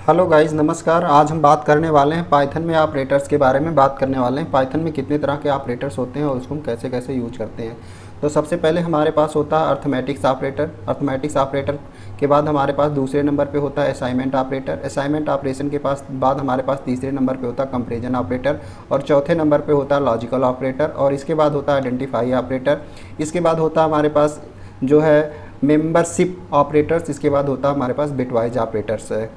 Hello guys, नमस्कार। आज हम बात करने वाले हैं पाइथन में ऑपरेटर्स के बारे में बात करने वाले हैं। पाइथन में कितने तरह के ऑपरेटर्स होते हैं और उसको हम कैसे कैसे यूज करते हैं। तो सबसे पहले हमारे पास होता है अर्थमेटिक्स ऑपरेटर। अर्थमेटिक्स ऑपरेटर के बाद हमारे पास दूसरे नंबर पे होता है असाइनमेंट ऑपरेटर। असाइनमेंट ऑपरेशन के पास बाद हमारे पास तीसरे नंबर पे होता है कंपैरिजन ऑपरेटर और चौथे नंबर पे होता है लॉजिकल ऑपरेटर और इसके बाद होता है आइडेंटिफाई ऑपरेटर। इसके बाद होता है हमारे पास जो है मेंबरशिप ऑपरेटर्स। इसके बाद होता है हमारे पास बिटवाइज ऑपरेटर्स है।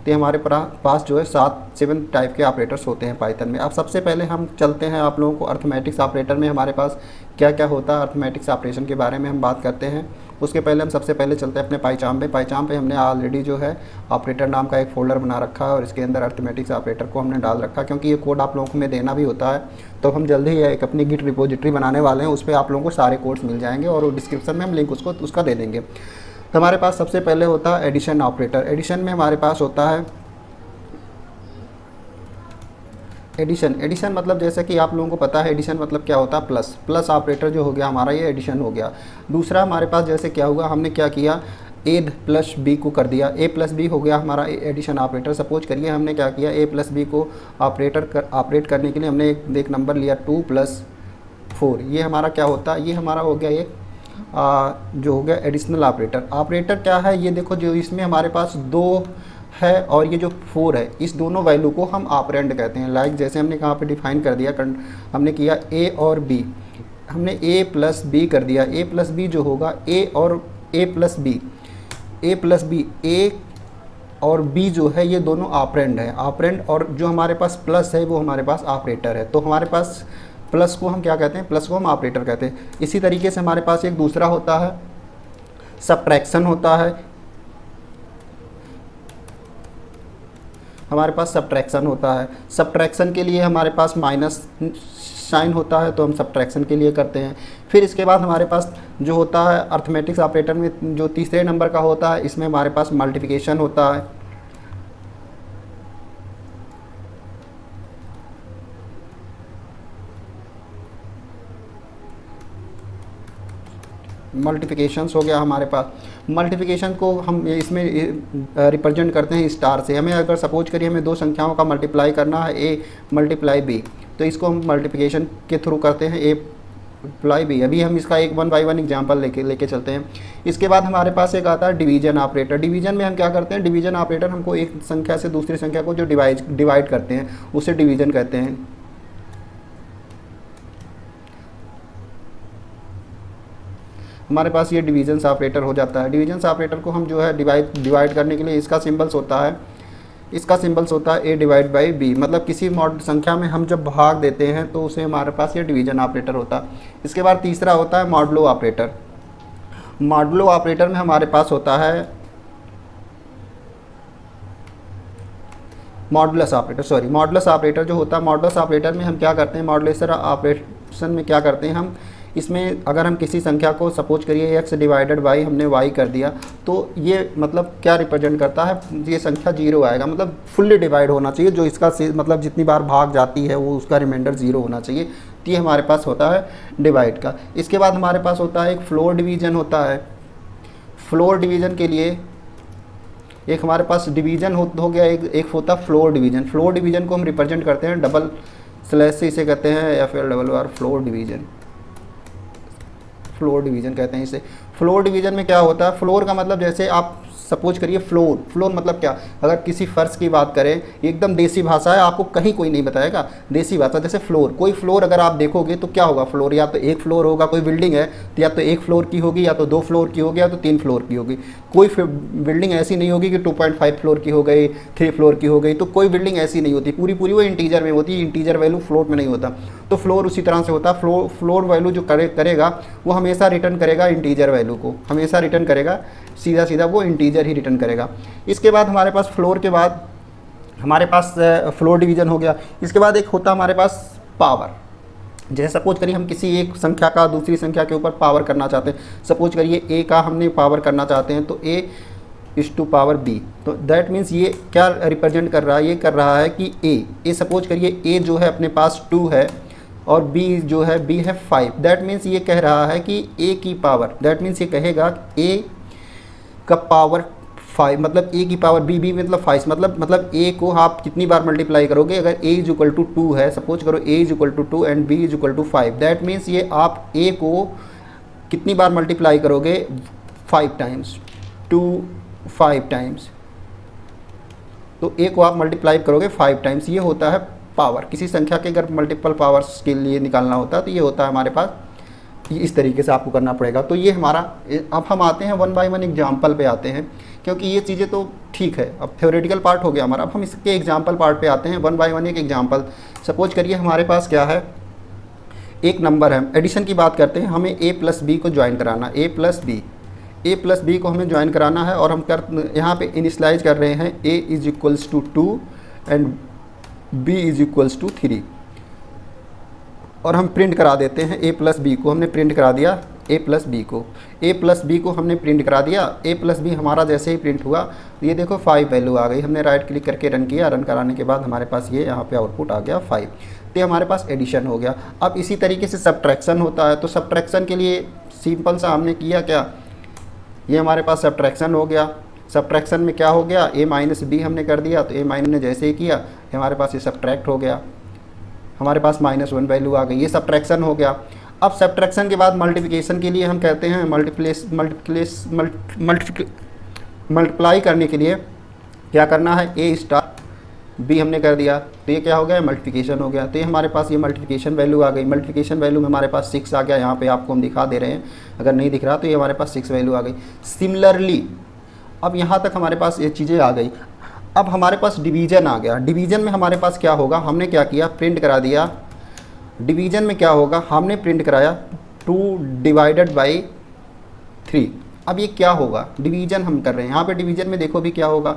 तो हमारे पास जो है 7 टाइप के ऑपरेटर्स होते हैं पाइथन में। अब सबसे पहले हम चलते हैं आप लोगों को अर्थमेटिक्स ऑपरेटर में हमारे पास क्या क्या होता है, अर्थमेटिक्स ऑपरेशन के बारे में हम बात करते हैं। उसके पहले हम सबसे पहले चलते हैं अपने पाइचाम पे। पाइचाम पे हमने ऑलरेडी जो है ऑपरेटर नाम का एक फ़ोल्डर बना रखा है और इसके अंदर अर्थमेटिक्स ऑपरेटर को हमने डाल रखा है, क्योंकि ये कोड आप लोगों को में देना भी होता है। तो हम जल्दी ही एक अपनी गिट रिपोजिटरी बनाने वाले हैं, उस पर आप लोगों को सारे कोड्स मिल जाएंगे और डिस्क्रिप्शन में हम लिंक उसका दे देंगे। तो हमारे पास सबसे पहले होता है एडिशन ऑपरेटर। एडिशन में हमारे पास होता है एडिशन मतलब जैसे कि आप लोगों को पता है एडिशन मतलब क्या होता है, प्लस ऑपरेटर जो हो गया हमारा, ये एडिशन हो गया। दूसरा हमारे पास जैसे क्या हुआ, हमने क्या किया, ए प्लस बी को कर दिया, ए प्लस बी हो गया हमारा एडिशन ऑपरेटर। सपोज करिए हमने क्या किया, ए प्लस बी को ऑपरेट करने के लिए हमने एक नंबर लिया 2 + 4। ये हमारा क्या होता है, ये हमारा हो गया एक जो हो गया एडिशनल ऑपरेटर। ऑपरेटर क्या है, ये देखो जो इसमें हमारे पास 2 है और ये जो 4 है, इस दोनों वैल्यू को हम ऑपरेंड कहते हैं। लाइक जैसे हमने कहाँ पे डिफाइन कर दिया, हमने किया ए और बी, हमने ए प्लस बी कर दिया। ए प्लस बी जो होगा ए और ए प्लस बी, ए और बी जो है ये दोनों ऑपरेंड है, ऑपरेंड। और जो हमारे पास प्लस है वो हमारे पास ऑपरेटर है। तो हमारे पास प्लस को हम क्या कहते हैं, प्लस को हम ऑपरेटर कहते हैं। इसी तरीके से हमारे पास एक दूसरा होता है सब्ट्रैक्शन होता है। हमारे पास सब्ट्रैक्शन होता है, सब्ट्रैक्शन के लिए हमारे पास माइनस साइन होता है, तो हम सब्ट्रैक्शन के लिए करते हैं। फिर इसके बाद हमारे पास जो होता है अर्थमेटिक्स ऑपरेटर में जो तीसरे नंबर का होता है, इसमें हमारे पास मल्टीप्लिकेशन होता है। मल्टीप्लिकेशंस हो गया हमारे पास। मल्टीप्लिकेशन को हम इसमें रिप्रेजेंट करते हैं स्टार से। हमें अगर सपोज करिए हमें 2 संख्याओं का मल्टीप्लाई करना है, ए मल्टीप्लाई बी, तो इसको हम मल्टीप्लिकेशन के थ्रू करते हैं, ए प्लाई बी। अभी हम इसका एक 1 बाय 1 एग्जांपल लेके चलते हैं। इसके बाद हमारे पास एक आता है डिवीजन ऑपरेटर। डिवीजन में हम क्या करते हैं, डिवीजन ऑपरेटर हमको एक संख्या से दूसरी संख्या को जो डिवाइड करते हैं उसे डिवीजन कहते हैं। हमारे पास ये डिवीजन ऑपरेटर हो जाता है। डिवीजन ऑपरेटर को हम जो है डिवाइड करने के लिए इसका सिंबल्स होता है, ए डिवाइड बाई बी। मतलब किसी संख्या में हम जब भाग देते हैं तो उसे हमारे पास ये डिवीजन ऑपरेटर होता है। इसके बाद तीसरा होता है मॉडुलो ऑपरेटर। मॉडुलो ऑपरेटर में हमारे पास होता है मॉडुलस ऑपरेटर जो होता है। मॉडुलस ऑपरेटर में हम क्या करते हैं, मॉडुलेशन ऑपरेशन में क्या करते हैं हम, इसमें अगर हम किसी संख्या को सपोज करिए x डिवाइडेड बाई हमने y कर दिया, तो ये मतलब क्या रिप्रेजेंट करता है, ये संख्या 0 आएगा। मतलब फुल्ली डिवाइड होना चाहिए, जो इसका मतलब जितनी बार भाग जाती है वो उसका रिमाइंडर 0 होना चाहिए। तो ये हमारे पास होता है डिवाइड का। इसके बाद हमारे पास होता है एक फ्लोर डिवीजन होता है। फ्लोर डिवीजन के लिए एक हमारे पास डिवीजन हो गया, एक होता है फ्लोर डिवीजन। फ्लोर डिवीजन को हम रिप्रेजेंट करते हैं डबल स्लैश से, इसे कहते हैं FLRR फ्लोर डिवीजन कहते हैं इसे। फ्लोर डिवीजन में क्या होता है, फ्लोर का मतलब जैसे आप सपोज करिए फ्लोर मतलब क्या, अगर किसी फर्श की बात करें, एकदम देसी भाषा है, आपको कहीं कोई नहीं बताएगा, देसी भाषा। जैसे फ्लोर, कोई फ्लोर अगर आप देखोगे तो क्या होगा, फ्लोर या तो एक फ्लोर होगा, कोई बिल्डिंग है तो या तो 1 फ्लोर की होगी, या तो 2 फ्लोर की होगी, या तो 3 फ्लोर की होगी। कोई बिल्डिंग ऐसी नहीं होगी कि 2.5 फ्लोर की हो गई, 3 फ्लोर की हो गई, तो कोई बिल्डिंग ऐसी नहीं होती। पूरी वो इंटीजर में होती है, इंटीजर वैल्यू फ्लोट में नहीं होता। तो फ्लोर उसी तरह से होता है। फ्लोर वैल्यू जो करेगा वो हमेशा रिटर्न करेगा इंटीजर वैल्यू को, हमेशा रिटर्न करेगा, सीधा वो इंटीजर ही रिटर्न करेगा। इसके बाद हमारे पास फ्लोर के बाद हमारे पास फ्लोर डिवीजन हो गया। इसके बाद एक होता है हमारे पास पावर। जैसे सपोज करिए हम किसी एक संख्या का दूसरी संख्या के ऊपर पावर करना चाहते हैं। सपोज करिए a का हमने पावर करना चाहते हैं, तो a is to power b। तो दैट मीन्स ये क्या रिप्रेजेंट कर रहा है, ये कर रहा है कि a सपोज करिए a जो है अपने पास 2 है और b जो है b है 5। दैट मीन्स ये कह रहा है कि a की पावर, दैट मीन्स ये कहेगा a का पावर 5 मतलब a की पावर b मतलब 5 मतलब a को आप कितनी बार मल्टीप्लाई करोगे, अगर a इज इक्वल टू 2 है, सपोज करो a is equal to 2 and b is equal to 5, that means ये आप a को कितनी बार मल्टीप्लाई करोगे, 5 टाइम्स, 2 5 टाइम्स, तो a को आप मल्टीप्लाई करोगे 5 टाइम्स। ये होता है पावर। किसी संख्या के अगर मल्टीपल पावर्स के लिए निकालना होता है तो ये होता है हमारे पास, ये इस तरीके से आपको करना पड़ेगा। तो ये हमारा, अब हम आते हैं 1 बाय 1 एग्जाम्पल पे आते हैं, क्योंकि ये चीज़ें तो ठीक है, अब थ्योरेटिकल पार्ट हो गया हमारा। अब हम इसके एग्जाम्पल पार्ट पे आते हैं, 1 बाय 1 एक एग्जाम्पल। सपोज करिए हमारे पास क्या है, एक नंबर है, एडिशन की बात करते हैं, हमें a प्लस बी को ज्वाइन कराना, a प्लस बी को हमें ज्वाइन कराना है, और हम यहाँ पे इनिशलाइज कर रहे हैं a is equals to 2 and b is equals to 3, और हम प्रिंट करा देते हैं a प्लस बी को। हमने प्रिंट करा दिया a प्लस बी को हमने प्रिंट करा दिया। a प्लस बी हमारा जैसे ही प्रिंट हुआ, ये देखो 5 वैल्यू आ गई। हमने राइट क्लिक करके रन किया, रन कराने के बाद हमारे पास ये यहाँ पे आउटपुट आ गया 5। तो हमारे पास एडिशन हो गया। अब इसी तरीके से सब्ट्रैक्शन होता है, तो सब्ट्रैक्शन के लिए सिंपल सा हमने किया क्या, ये हमारे पास सब्ट्रैक्शन हो गया। सब्ट्रैक्शन में क्या हो गया, a माइनस बी हमने कर दिया, तो a माइनस ने जैसे ही किया हमारे पास ये सब्ट्रैक्ट हो गया, हमारे पास -1 वैल्यू आ गई। ये सब्ट्रैक्शन हो गया। अब सब्ट्रैक्शन के बाद मल्टीप्लिकेशन के लिए हम कहते हैं मल्टीप्लाई करने के लिए क्या करना है, a स्टार b हमने कर दिया, तो ये क्या हो गया, मल्टीप्लिकेशन हो गया। तो ये हमारे पास ये मल्टीप्लिकेशन वैल्यू आ गई। मल्टीप्लिकेशन वैल्यू में हमारे पास 6 आ गया, यहाँ पे आपको हम दिखा दे रहे हैं, अगर नहीं दिख रहा तो ये हमारे पास 6 वैल्यू आ गई। सिमिलरली अब यहाँ तक हमारे पास ये चीज़ें आ गई। अब हमारे पास डिवीज़न आ गया। डिवीज़न में हमारे पास क्या होगा, हमने क्या किया, प्रिंट करा दिया। डिवीज़न में क्या होगा, हमने प्रिंट कराया 2 डिवाइडेड बाई 3। अब ये क्या होगा, डिवीज़न हम कर रहे हैं, यहाँ पे डिवीज़न में देखो भी क्या होगा।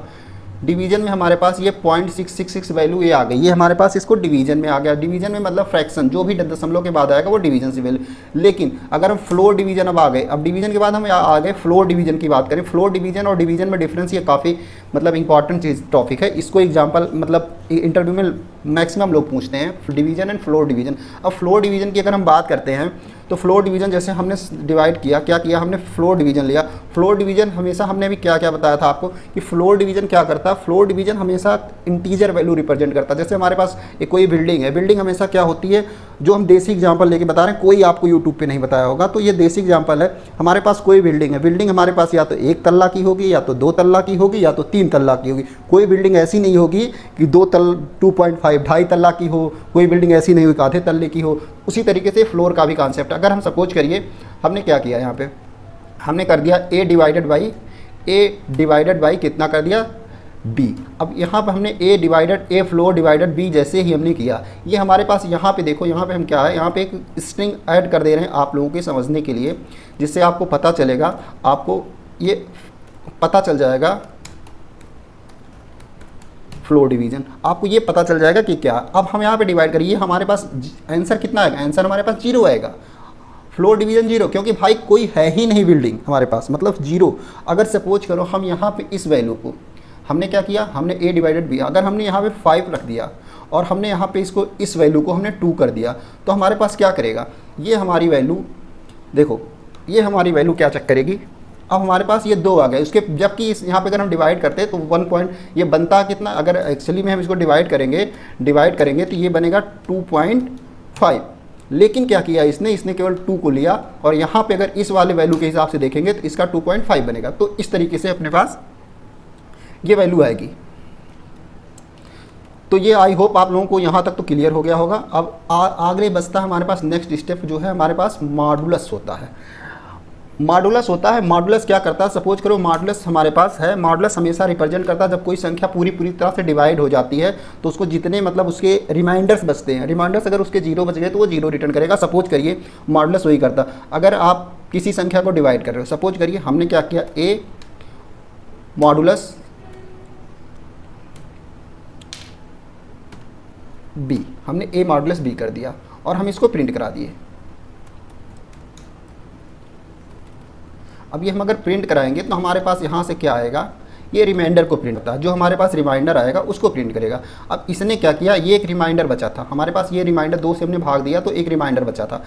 डिवीज़न में हमारे पास ये 0.666 वैल्यू ये आ गई, ये हमारे पास इसको डिवीज़न में आ गया। डिवीज़न में मतलब फ्रैक्शन, जो भी दशमलव के बाद आएगा वो डिवीज़न से वैल्यू। लेकिन अगर हम फ्लोर डिवीज़न अब आ गए, अब डिवीज़न के बाद हम आ गए फ्लोर डिवीज़न की बात करें। फ्लोर डिवीज़न और डिवीज़न में डिफरेंस, ये काफ़ी मतलब इंपॉर्टेंट चीज़ टॉपिक है। इसको एग्जाम्पल मतलब इंटरव्यू में मैक्सिमम लोग पूछते हैं, डिवीज़न एंड फ्लोर डिवीज़न। अब फ्लोर डिवीज़न की अगर हम बात करते हैं तो फ्लोर डिवीज़न जैसे हमने डिवाइड किया, क्या किया हमने, फ्लोर डिवीज़न लिया। फ्लोर डिवीज़न हमेशा, हमने भी क्या क्या बताया था आपको कि फ्लोर डिवीज़न क्या करता है, फ्लोर डिवीज़न हमेशा इंटीजर वैल्यू रिप्रेजेंट करता है। जैसे हमारे पास एक कोई बिल्डिंग है, बिल्डिंग हमेशा क्या होती है, जो हम देसी एग्जाम्पल लेके बता रहे हैं, कोई आपको यूट्यूब पे नहीं बताया होगा, तो ये देसी एग्जाम्पल है। हमारे पास कोई बिल्डिंग है, बिल्डिंग हमारे पास या तो 1 तल्ला की होगी, या तो 2 तल्ला की होगी, या तो 3 तल्ला की होगी। कोई बिल्डिंग ऐसी नहीं होगी कि 2.5 2.5 तल्ला की हो, कोई बिल्डिंग ऐसी नहीं होगी कि आधे तल्ले की हो। उसी तरीके से फ्लोर का भी कॉन्सेप्ट, अगर हम सपोज करिए हमने क्या किया, यहाँ पे हमने कर दिया a डिवाइडेड बाई कितना कर दिया, b। अब यहाँ पे हमने a फ्लोर डिवाइडेड b जैसे ही हमने किया, ये हमारे पास यहाँ पे देखो, यहाँ पे हम क्या है, यहाँ पे एक स्ट्रिंग ऐड कर दे रहे हैं आप लोगों के समझने के लिए, जिससे आपको पता चलेगा, आपको ये पता चल जाएगा फ्लोर डिवीज़न, आपको ये पता चल जाएगा कि क्या। अब हम यहाँ पे डिवाइड करिए, हमारे पास आंसर कितना आएगा, आंसर हमारे पास 0 आएगा। फ्लोर डिवीज़न 0, क्योंकि भाई कोई है ही नहीं बिल्डिंग हमारे पास, मतलब 0। अगर सपोज करो हम यहाँ पे इस वैल्यू को, हमने क्या किया, हमने a डिवाइडेड b, अगर हमने यहाँ पे 5 रख दिया और हमने यहाँ पे इसको, इस वैल्यू को हमने 2 कर दिया, तो हमारे पास क्या करेगा, ये हमारी वैल्यू देखो, ये हमारी वैल्यू क्या चेक करेगी। अब हमारे पास ये 2 आ गए उसके, जबकि इस यहाँ पे अगर हम डिवाइड करते हैं तो 1 पॉइंट, ये बनता कितना, अगर एक्चुअली में हम इसको डिवाइड करेंगे तो ये बनेगा 2.5। लेकिन क्या किया इसने केवल 2 को लिया, और यहाँ पे अगर इस वाले वैल्यू के हिसाब से देखेंगे तो इसका 2.5 बनेगा। तो इस तरीके से अपने पास ये वैल्यू आएगी। तो ये आई होप आप लोगों को यहाँ तक तो क्लियर हो गया होगा। अब आगे बचता है हमारे पास नेक्स्ट स्टेप, जो है हमारे पास मॉडुलस होता है। मॉडुलस क्या करता है, सपोज करो मॉडुलस हमारे पास है। मॉडुलस हमेशा रिप्रेजेंट करता है जब कोई संख्या पूरी तरह से डिवाइड हो जाती है, तो उसको जितने मतलब उसके रिमाइंडर्स बचते हैं, रिमाइंडर्स अगर उसके 0 बच गए तो वो 0 रिटर्न करेगा। सपोज करिए मॉडुलस वही करता, अगर आप किसी संख्या को डिवाइड कर रहे हो, सपोज करिए हमने क्या किया, a मॉडुलस b, हमने a मॉडुलस b कर दिया और हम इसको प्रिंट करा दिए। अब ये हम अगर प्रिंट कराएंगे तो हमारे पास यहाँ से क्या आएगा, ये रिमाइंडर को प्रिंट होता है, जो हमारे पास रिमाइंडर आएगा उसको प्रिंट करेगा। अब इसने क्या किया, ये एक रिमाइंडर बचा था हमारे पास, ये रिमाइंडर 2 से हमने भाग दिया तो एक रिमाइंडर बचा था।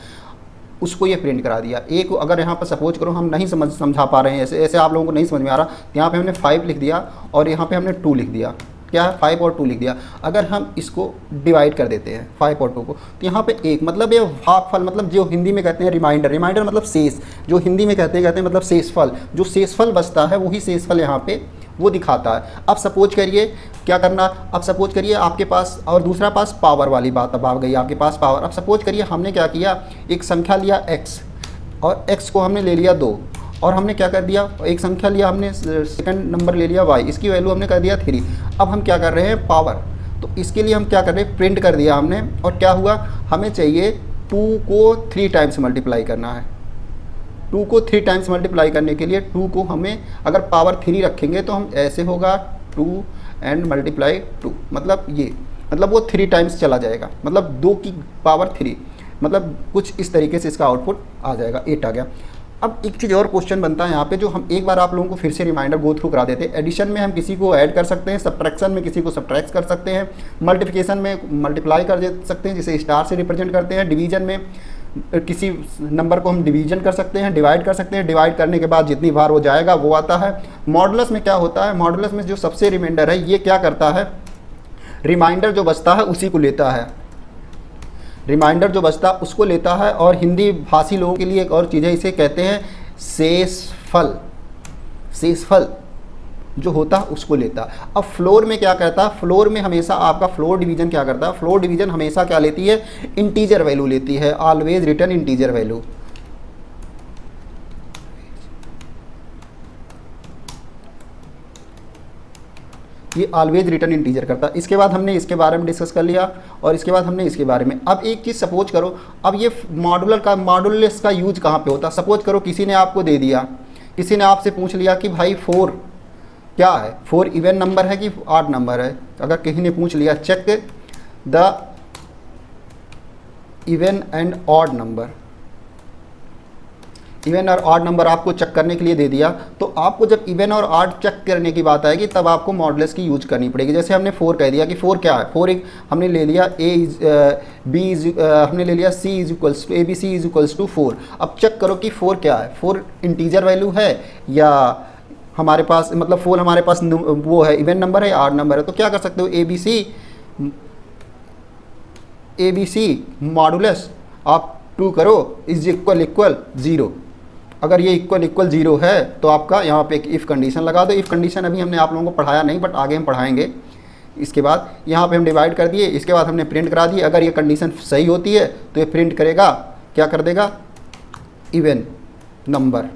उसको ये प्रिंट करा दिया। एक अगर यहाँ पर सपोज करो हम नहीं समझा पा रहे हैं, ऐसे ऐसे आप लोगों को नहीं समझ में आ रहा, तो यहाँ पे हमने 5 लिख दिया और यहाँ पे हमने 2 लिख दिया। क्या है, 5 और 2 लिख दिया। अगर हम इसको डिवाइड कर देते हैं 5 और 2 को, तो यहाँ पे 1 मतलब ये भागफल, मतलब जो हिंदी में कहते हैं रिमाइंडर, रिमाइंडर मतलब शेष, जो हिंदी में कहते हैं मतलब शेषफल, जो शेषफल बचता है वही शेषफल यहाँ पे वो दिखाता है। अब सपोज करिए क्या करना, अब सपोज करिए आपके पास, और दूसरा पास पावर वाली बात अब आ गई आपके पास पावर। अब सपोज करिए हमने क्या किया, एक संख्या लिया x और x को हमने ले लिया 2, और हमने क्या कर दिया, एक संख्या लिया हमने सेकंड नंबर ले लिया y, इसकी वैल्यू हमने कर दिया 3। अब हम क्या कर रहे हैं, पावर, तो इसके लिए हम क्या कर रहे हैं, प्रिंट कर दिया हमने, और क्या हुआ, हमें चाहिए 2 को 3 टाइम्स मल्टीप्लाई करना है। 2 को 3 टाइम्स मल्टीप्लाई करने के लिए 2 को हमें अगर पावर 3 रखेंगे तो हम ऐसे होगा 2 एंड मल्टीप्लाई 2, मतलब ये, मतलब वो 3 टाइम्स चला जाएगा, मतलब 2 की पावर 3, मतलब कुछ इस तरीके से इसका आउटपुट आ जाएगा, 8 आ गया। अब एक चीज़ और क्वेश्चन बनता है यहाँ पे, जो हम एक बार आप लोगों को फिर से रिमाइंडर गो थ्रू करा देते हैं। एडिशन में हम किसी को ऐड कर सकते हैं, सब्ट्रैक्शन में किसी को सब्ट्रैक्ट कर सकते हैं, मल्टीप्लिकेशन में मल्टीप्लाई कर सकते हैं जिसे स्टार से रिप्रेजेंट करते हैं, डिवीजन में किसी नंबर को हम डिवीजन कर सकते हैं, डिवाइड कर सकते हैं, डिवाइड करने के बाद जितनी बार वो जाएगा वो आता है। मॉडुलस में क्या होता है, मॉडुलस में जो सबसे रिमाइंडर है ये क्या करता है, रिमाइंडर जो बचता है उसी को लेता है, रिमाइंडर जो बचता उसको लेता है, और हिंदी भाषी लोगों के लिए एक और चीज़ है, इसे कहते हैं शेषफल, शेषफल जो होता है उसको लेता है। अब फ्लोर में क्या करता है, फ्लोर में हमेशा आपका फ्लोर डिवीजन क्या करता है, फ्लोर डिवीजन हमेशा क्या लेती है, इंटीजर वैल्यू लेती है, ऑलवेज रिटर्न इंटीजर वैल्यू। ये ऑलवेज रिटर्न इंटीजर करता है। इसके बाद हमने इसके बारे में डिस्कस कर लिया, और इसके बाद हमने इसके बारे में। अब एक चीज़ सपोज करो, अब ये मॉडुलस का यूज कहाँ पे होता है। सपोज करो किसी ने आपको दे दिया, किसी ने आपसे पूछ लिया कि भाई 4 क्या है, 4 इवन नंबर है कि ऑड नंबर है। अगर किसी ने पूछ लिया check the even and odd number, even और ऑड नंबर आपको चेक करने के लिए दे दिया, तो आपको जब इवन और ऑड चेक करने की बात आएगी तब आपको मॉडुलस की यूज करनी पड़ेगी। जैसे हमने 4 कह दिया कि 4 क्या है, 4 एक हमने ले लिया हमने ले लिया c is equals to ABC is equals to 4। अब चेक करो कि 4 क्या है, 4 इंटीजर वैल्यू है या हमारे पास, मतलब 4 हमारे पास वो है इवन नंबर है या ऑड नंबर है। तो क्या कर सकते हो, ABC मॉडुलस आप 2 करो इज इक्वल 0। अगर ये इक्वल 0 है तो आपका यहाँ पे एक इफ़ कंडीशन लगा दो। इफ़ कंडीशन अभी हमने आप लोगों को पढ़ाया नहीं, बट आगे हम पढ़ाएंगे। इसके बाद यहाँ पे हम डिवाइड कर दिए, इसके बाद हमने प्रिंट करा दिए। अगर ये कंडीशन सही होती है तो ये प्रिंट करेगा, क्या कर देगा, इवन नंबर।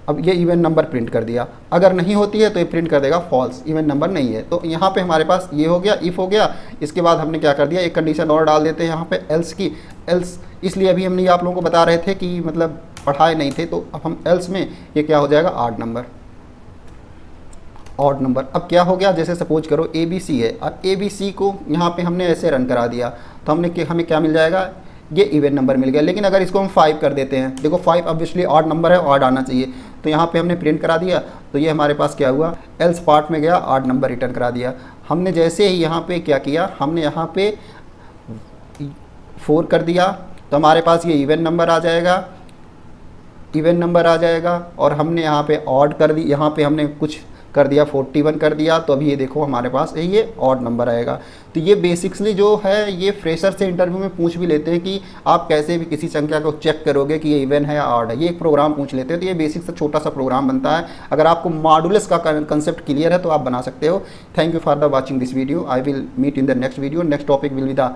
अब ये इवन नंबर प्रिंट कर दिया। अगर नहीं होती है तो ये प्रिंट कर देगा फॉल्स, इवन नंबर नहीं है। तो यहाँ पे हमारे पास ये हो गया, इफ़ हो गया। इसके बाद हमने क्या कर दिया, एक कंडीशन और डाल देते हैं यहाँ पे एल्स की। एल्स इसलिए अभी हमने आप लोगों को बता रहे थे कि मतलब पढ़ाए नहीं थे, तो अब हम एल्स में ये क्या हो जाएगा, ऑड नंबर, ऑड नंबर। अब क्या हो गया, जैसे सपोज करो ABC है, और ABC को यहाँ पे हमने ऐसे रन करा दिया, तो हमें क्या मिल जाएगा, ये इवन नंबर मिल गया। लेकिन अगर इसको हम 5 कर देते हैं, देखो 5 ऑब्वियसली ऑड नंबर है, ऑड आना चाहिए, तो यहाँ पे हमने प्रिंट करा दिया, तो ये हमारे पास क्या हुआ, एल्स पार्ट में गया, ऑड नंबर रिटर्न करा दिया। हमने जैसे ही यहाँ पे क्या किया, हमने यहाँ पे 4 कर दिया, तो हमारे पास ये इवन नंबर आ जाएगा, इवन नंबर आ जाएगा। और हमने यहाँ पे ऑड कर दी, यहाँ पे हमने कुछ कर दिया 41 कर दिया, तो अभी ये देखो हमारे पास ये ऑड नंबर आएगा। तो ये बेसिक्सली जो है ये फ्रेशर से इंटरव्यू में पूछ भी लेते हैं कि आप कैसे भी किसी संख्या को चेक करोगे कि ये इवन है या ऑड है, ये एक प्रोग्राम पूछ लेते हैं। तो ये बेसिक सा छोटा सा प्रोग्राम बनता है। अगर आपको मॉडुलस का कंसेप्ट क्लियर है तो आप बना सकते हो। Thank you for the watching this video. I will meet in the next video. Next topic will be the